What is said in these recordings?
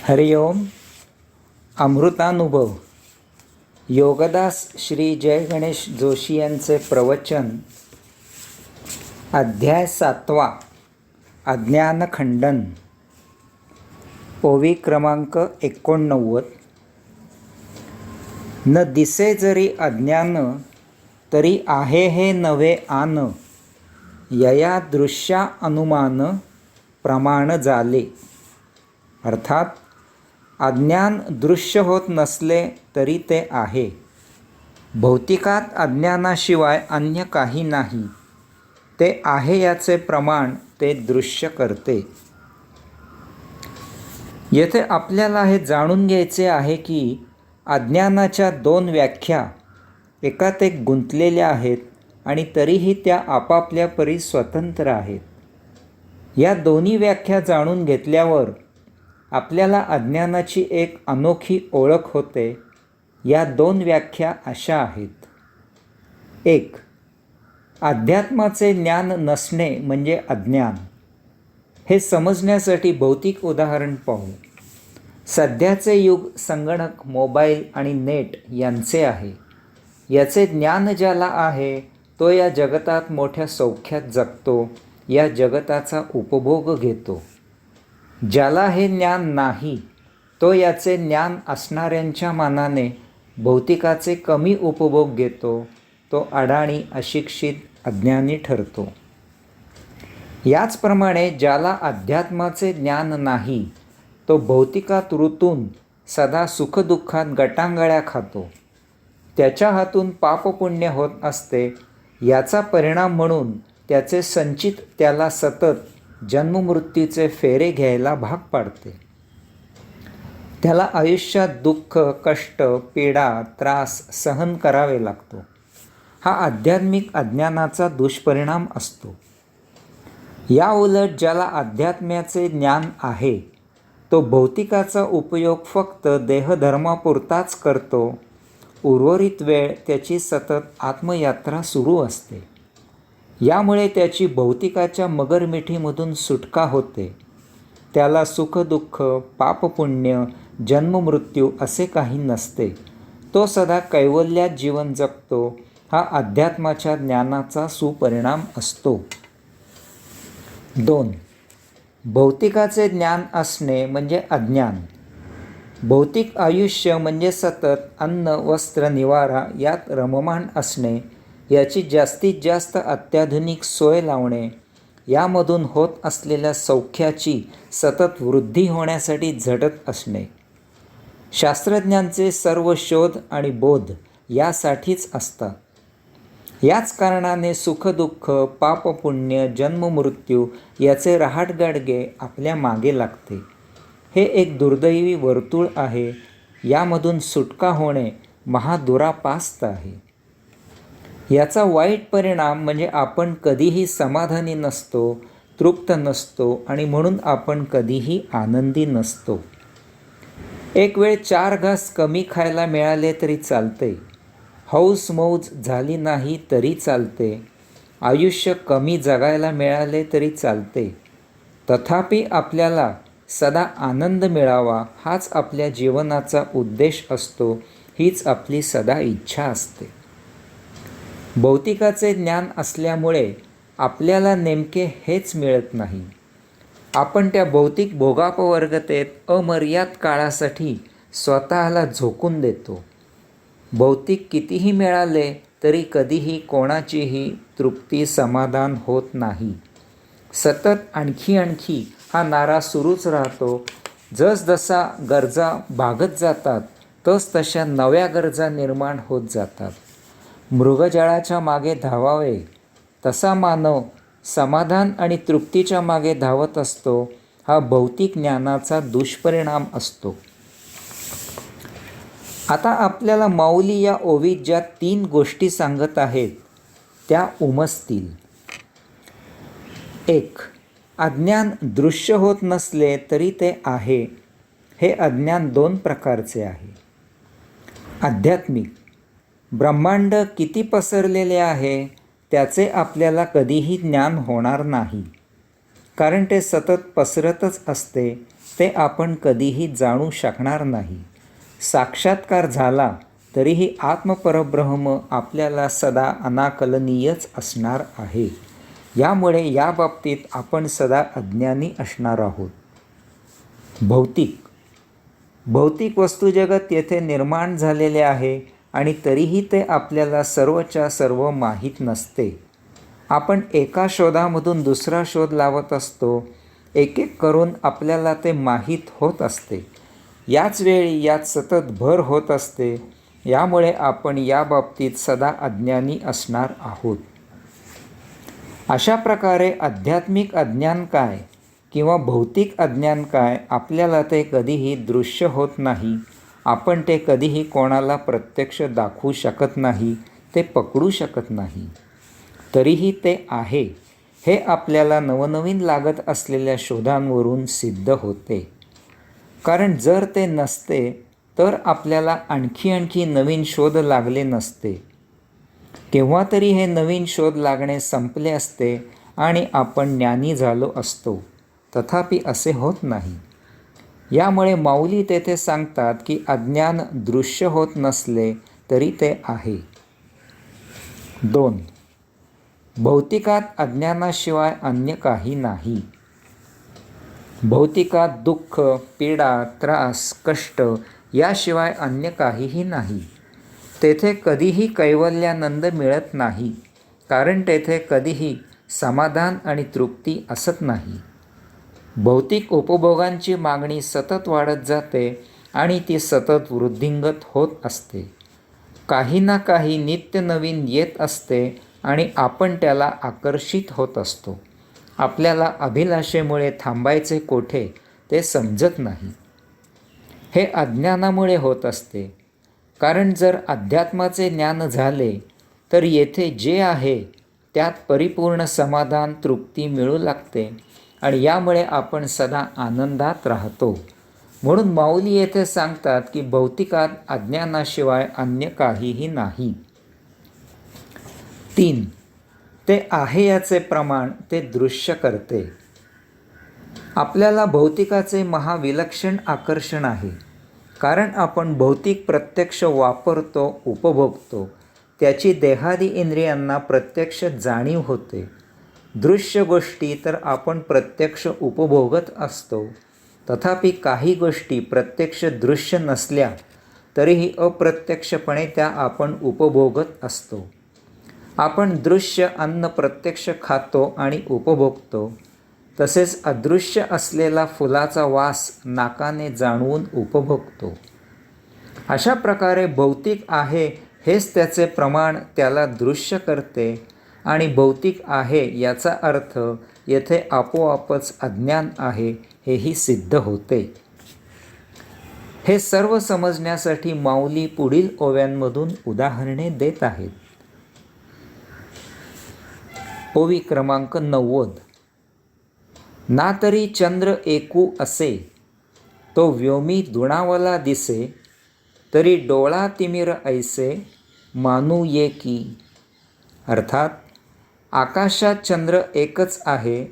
हरिओम. अमृतानुभव. योगदास श्री जय गणेश जोशी यांचे प्रवचन. अध्याय 7. अज्ञानखंडन. ओवी क्रमांक 89. न दिसे जरी अज्ञान, तरी आहे हे नवे आन. यया दृश्या अनुमान, प्रमाण झाले. अर्थात अज्ञान दृश्य होत नसले तरी ते आहे. भौतिकात अज्ञानाशिवाय अन्य काही नाही. ते आहे याचे प्रमाण ते दृश्य करते. येथे आपल्याला हे जाणून घ्यायचे आहे की अज्ञानाच्या दोन व्याख्या एकात एक गुंतलेल्या आहेत आणि तरीही त्या आपापल्या परी स्वतंत्र आहेत. या दोन्ही व्याख्या जाणून घेतल्यावर आपल्याला अज्ञानाची एक अनोखी ओळख होते. या दोन व्याख्या अशा आहेत. 1. अध्यात्माचे ज्ञान नसणे म्हणजे अज्ञान. हे समजण्यासाठी भौतिक उदाहरण पाहू. सध्याचे युग संगणक, मोबाईल आणि नेट यांचे आहे. याचे ज्ञान ज्याला आहे तो या जगतात मोठ्या सौख्यात जगतो, या जगताचा उपभोग घेतो. ज्याला हे ज्ञान नाही तो याचे ज्ञान असणाऱ्यांच्या मानाने भौतिकाचे कमी उपभोग घेतो. तो अडाणी, अशिक्षित, अज्ञानी ठरतो. याचप्रमाणे ज्याला अध्यात्माचे ज्ञान नाही तो भौतिकात रुतून सदा सुखदुःखात गटांगळ्या खातो. त्याच्या हातून पापपुण्य होत असते. याचा परिणाम म्हणून त्याचे संचित त्याला सतत जन्ममृत्यूचे फेरे घ्यायला भाग पाडते. त्याला आयुष्यात दुःख, कष्ट, पीडा, त्रास सहन करावे लागतो. हा आध्यात्मिक अज्ञानाचा दुष्परिणाम असतो. या उलट ज्याला अध्यात्म्याचे ज्ञान आहे तो भौतिकाचा उपयोग फक्त देहधर्मापुरताच करतो. उर्वरित वेळ त्याची सतत आत्मयात्रा सुरू असते. यामुळे त्याची भौतिकाच्या मगरमिठीमधून सुटका होते. त्याला सुखदुःख, पापपुण्य, जन्ममृत्यू असे काही नसते. तो सदा कैवल्यात जीवन जगतो. हा अध्यात्माच्या ज्ञानाचा सुपरिणाम असतो. 2. भौतिकाचे ज्ञान असणे म्हणजे अज्ञान. भौतिक आयुष्य म्हणजे सतत अन्न, वस्त्र, निवारा यात रममाण असणे, याची जास्तीत जास्त अत्याधुनिक सोय लावणे, यामधून होत असलेल्या सौख्याची सतत वृद्धी होण्यासाठी झटत असणे. शास्त्रज्ञांचे सर्व शोध आणि बोध यासाठीच असतात. याच कारणाने सुखदुःख, पापपुण्य, जन्ममृत्यू याचे रहाटगाडगे आपल्या मागे लागते. हे एक दुर्दैवी वर्तुळ आहे. यामधून सुटका होणे महादुरापास्त आहे. याचा वाईट परिणाम म्हणजे आपण कधीही समाधानी नसतो, तृप्त नसतो आणि म्हणून आपण कधीही आनंदी नसतो. एक वेळ 4 घास कमी खायला मिळाले तरी चालते. हौस मौज झाली नाही तरी चालते. आयुष्य कमी जगायला मिळाले तरी चालते. तथापि आपल्याला सदा आनंद मिळावा हाच आपल्या जीवनाचा उद्देश असतो. हीच आपली सदा इच्छा असते. भौतिकाचे ज्ञान असल्यामुळे आपल्याला नेमके हेच मिळत नाही. आपण त्या भौतिक भोगापवर्गतेत अमर्याद काळासाठी स्वतःला झोकून देतो. भौतिक कितीही मिळाले तरी कधीही कोणाचीही तृप्ती, समाधान होत नाही. सतत आणखी आणखी हा नारा सुरूच राहतो. जसजसा गरजा भागत जातात तसतशा नव्या गरजा निर्माण होत जातात. मृगजळाच्या मागे धावावे तसा मानव समाधान आणि तृप्तीच्या मागे धावत असतो. हा भौतिक ज्ञानाचा दुष्परिणाम असतो. आता आपल्याला माऊली या ओवीत ज्या 3 गोष्टी सांगत आहेत त्या उमजतील. 1. अज्ञान दृश्य होत नसले तरी ते आहे. हे अज्ञान 2 प्रकारचे आहे. आध्यात्मिक. ब्रह्मांड किती पसरलेले आहे त्याचे आपल्याला कधीही ज्ञान होणार नाही, कारण ते सतत पसरतच असते. ते आपण कधीही जाणू शकणार नाही. साक्षात्कार झाला तरीही आत्मपरब्रह्म आपल्याला सदा अनाकलनीयच असणार आहे. यामुळे या बाबतीत आपण सदा अज्ञानी असणार आहोत. भौतिक वस्तुजगत येथे निर्माण झालेले आहे आणि तरीही ते आपल्याला सर्वच्या सर्व माहीत नसते. आपण एका शोधामधून दुसरा शोध लावत असतो. एक एक करून आपल्याला ते माहीत होत असते. याच वेळी यात सतत भर होत असते. यामुळे आपण या बाबतीत सदा अज्ञानी असणार आहोत. अशा प्रकारे आध्यात्मिक अज्ञान काय किंवा भौतिक अज्ञान काय आपल्याला ते कधीही दृश्य होत नाही. आपण ते कधीही कोणाला प्रत्यक्ष दाखवू शकत नाही, ते पकडू शकत नाही. तरीही ते आहे हे आपल्याला नवनवीन लागत असलेल्या शोधांवरून सिद्ध होते. कारण जर ते नसते तर आपल्याला आणखी नवीन शोध लागले नसते. केव्हा तरी हे नवीन शोध लागणे संपले असते आणि आपण ज्ञानी झालो असतो. तथापि असे होत नाही. यामुळे माऊली तेथे सांगतात की अज्ञान दृश्य होत नसले तरी ते आहे. 2. भौतिकात अज्ञानाशिवाय अन्य काही नाही. भौतिकात दुःख, पीडा, त्रास, कष्ट याशिवाय अन्य काहीही नाही. तेथे कधीही कैवल्यानंद मिळत नाही. कारण तेथे कधीही समाधान आणि तृप्ती असत नाही. भौतिक उपभोगांची मागणी सतत वाढत जाते आणि ती सतत वृद्धिंगत होत असते. काही ना काही नित्य नवीन येत असते आणि आपण त्याला आकर्षित होत असतो. आपल्याला अभिलाषेमुळे थांबायचे कोठे ते समजत नाही. हे अज्ञानामुळे होत असते. कारण जर अध्यात्माचे ज्ञान झाले तर येथे जे आहे त्यात परिपूर्ण समाधान, तृप्ती मिळू लागते आणि यामुळे आपण सदा आनंदात राहतो. म्हणून माऊली येथे सांगतात की भौतिकात अज्ञानाशिवाय अन्य काहीही नाही. 3. ते आहे याचे प्रमाण ते दृश्य करते. आपल्याला भौतिकाचे महाविलक्षण आकर्षण आहे. कारण आपण भौतिक प्रत्यक्ष वापरतो, उपभोगतो. त्याची देहादी इंद्रियांना प्रत्यक्ष जाणीव होते. दृश्य गोष्टी तर आपण प्रत्यक्ष उपभोगत असतो. तथापि काही गोष्टी प्रत्यक्ष दृश्य नसल्या तरीही अप्रत्यक्षपणे त्या आपण उपभोगत असतो. आपण दृश्य अन्न प्रत्यक्ष खातो आणि उपभोगतो. तसेच अदृश्य असलेला फुलाचा वास नाकाने जाणवून उपभोगतो. अशा प्रकारे भौतिक आहे हेच त्याचे प्रमाण त्याला दृश्य करते आणि भौतिक आहे याचा अर्थ येथे आपोआपच अज्ञान आहे हेही सिद्ध होते. हे सर्व समजण्यासाठी माऊली पुढील ओव्यांमधून उदाहरणे देत आहेत. ओवी क्रमांक 90. ना तरी चंद्र एकू असे, तो व्योमी दुणावला दिसे, तरी डोळा तिमिर ऐसे, मानू ये की. अर्थात आकाशात चंद्र एकच आहे.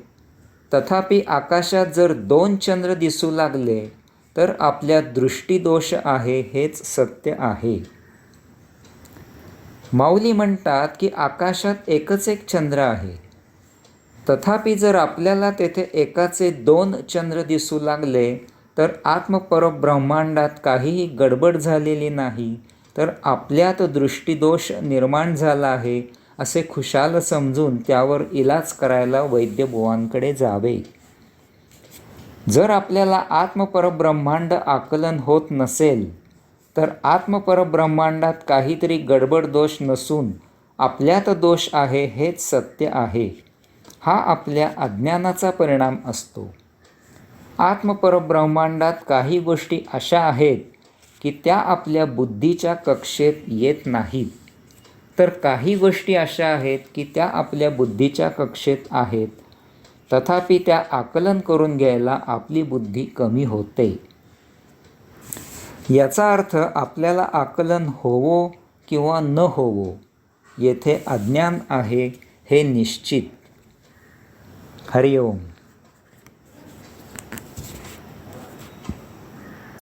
तथापि आकाशात जर 2 चंद्र दिसू लागले तर आपल्या दृष्टीदोष आहे हेच सत्य आहे. माऊली म्हणतात की आकाशात एकच एक चंद्र आहे. तथापि जर आपल्याला तेथे एकाचे 2 चंद्र दिसू लागले तर आत्मपरब्रह्मांडात काहीही गडबड झालेली नाही, तर आपल्यात दृष्टीदोष निर्माण झाला आहे असे खुशाल समजून त्यावर इलाज करायला वैद्यबुवांकडे जावे. जर आपल्याला आत्मपरब्रह्मांड आकलन होत नसेल तर आत्मपरब्रह्मांडात काहीतरी गडबड दोष नसून आपल्यात दोष आहे हेच सत्य आहे. हा आपल्या अज्ञानाचा परिणाम असतो. आत्मपरब्रह्मांडात काही गोष्टी अशा आहेत की त्या आपल्या बुद्धीच्या कक्षेत येत नाहीत, तर काही गोष्टी अशा आहेत की त्या आपल्या बुद्धीच्या कक्षेत आहेत. तथापि त्या आकलन करून घ्यायला आपली बुद्धी कमी होते. याचा अर्थ आपल्याला आकलन होवो किंवा न होवो, येथे अज्ञान आहे हे निश्चित. हरिओम.